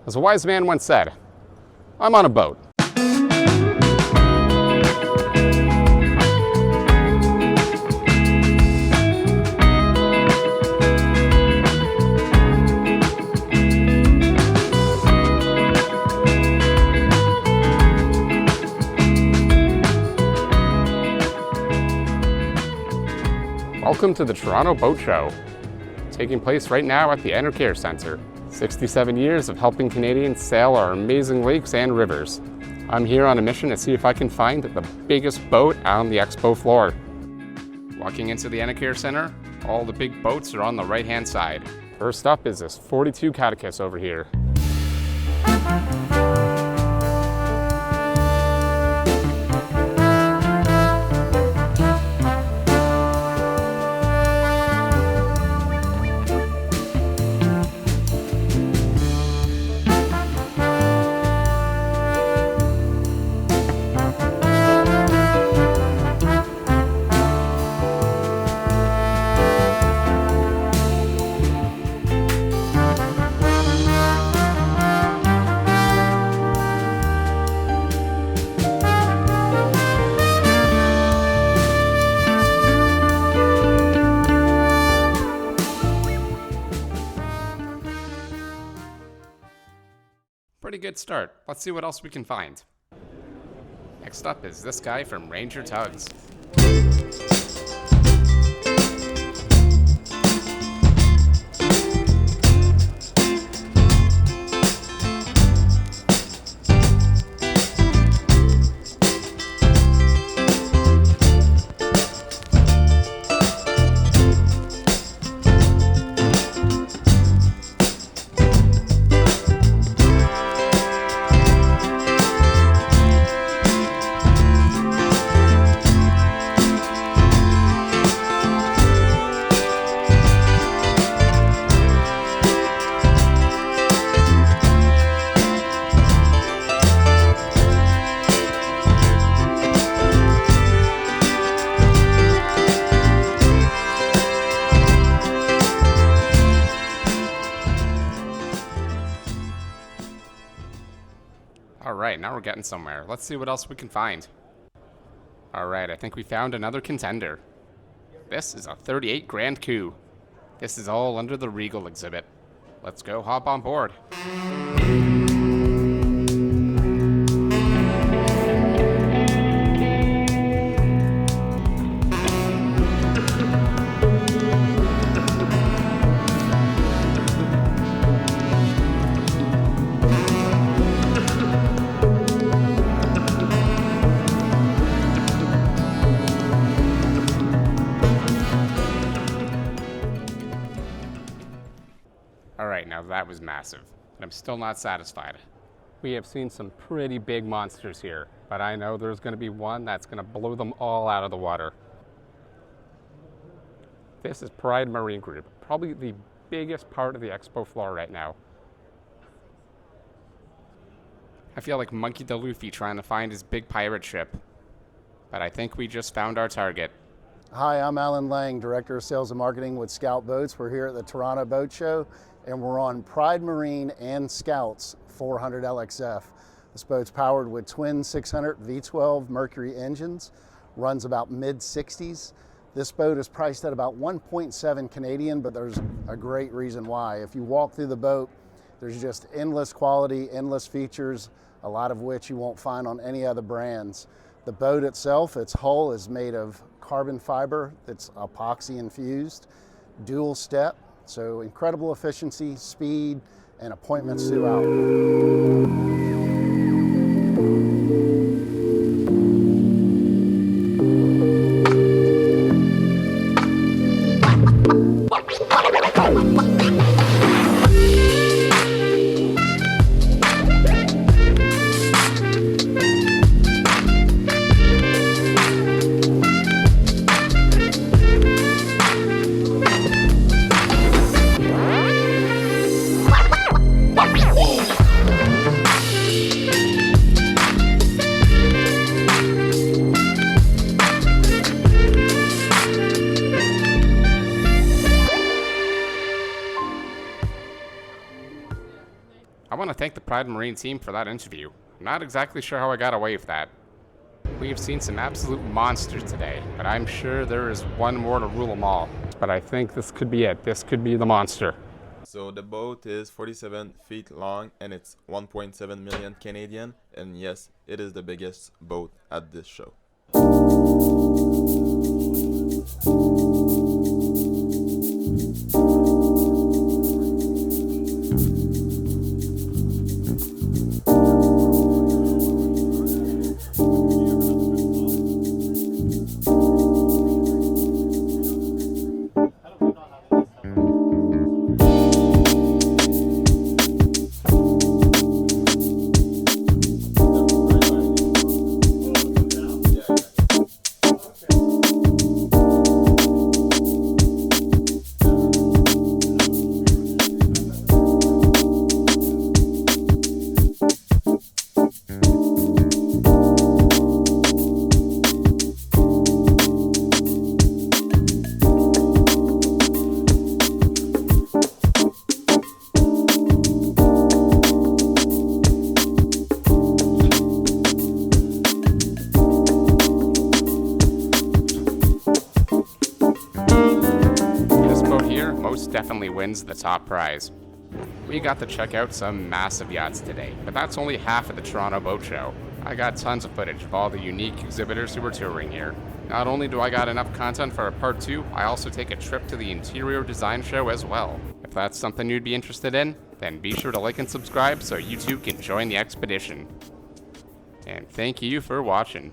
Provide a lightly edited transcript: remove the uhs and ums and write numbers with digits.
As a wise man once said, I'm on a boat. Welcome to the Toronto Boat Show, taking place right now at the Enercare Centre. 67 years of helping Canadians sail our amazing lakes and rivers. I'm here on a mission to see if I can find the biggest boat on the Expo floor. Walking into the Enercare Centre, all the big boats are on the right-hand side. First up is this 42 Catechus over here. Pretty good start. Let's see what else we can find. Next up is this guy from Ranger Tugs. Alright, now we're getting somewhere. Let's see what else we can find. Alright, I think we found another contender. This is a 38 Grand Coup. This is all under the Regal exhibit. Let's go hop on board. Alright, now that was massive, but I'm still not satisfied. We have seen some pretty big monsters here, but I know there's going to be one that's going to blow them all out of the water. This is Pride Marine Group, probably the biggest part of the Expo floor right now. I feel like Monkey D. Luffy trying to find his big pirate ship, but I think we just found our target. Hi, I'm Alan Lang, Director of Sales and Marketing with Scout Boats. We're here at the Toronto Boat Show, and we're on Pride Marine and Scout's 400 LXF. This boat's powered with twin 600 V12 Mercury engines, runs about mid-60s. This boat is priced at about 1.7 Canadian, but there's a great reason why. If you walk through the boat, there's just endless quality, endless features, a lot of which you won't find on any other brands. The boat itself, its hull is made of carbon fiber that's epoxy infused, dual step, so incredible efficiency, speed, and appointments throughout. thank the Pride Marine team for that interview. I'm not exactly sure how I got away with that. We have seen some absolute monsters today, but I'm sure there is one more to rule them all. But I think this could be it. This could be the monster. So the boat is 47 feet long and it's 1.7 million Canadian, and yes, it is the biggest boat at this show. Most definitely wins the top prize. We got to check out some massive yachts today, but that's only half of the Toronto Boat Show. I got tons of footage of all the unique exhibitors who were touring here. Not only do I got enough content for a part 2, I also take a trip to the interior design show as well. If that's something you'd be interested in, then be sure to like and subscribe so you too can join the expedition. And thank you for watching.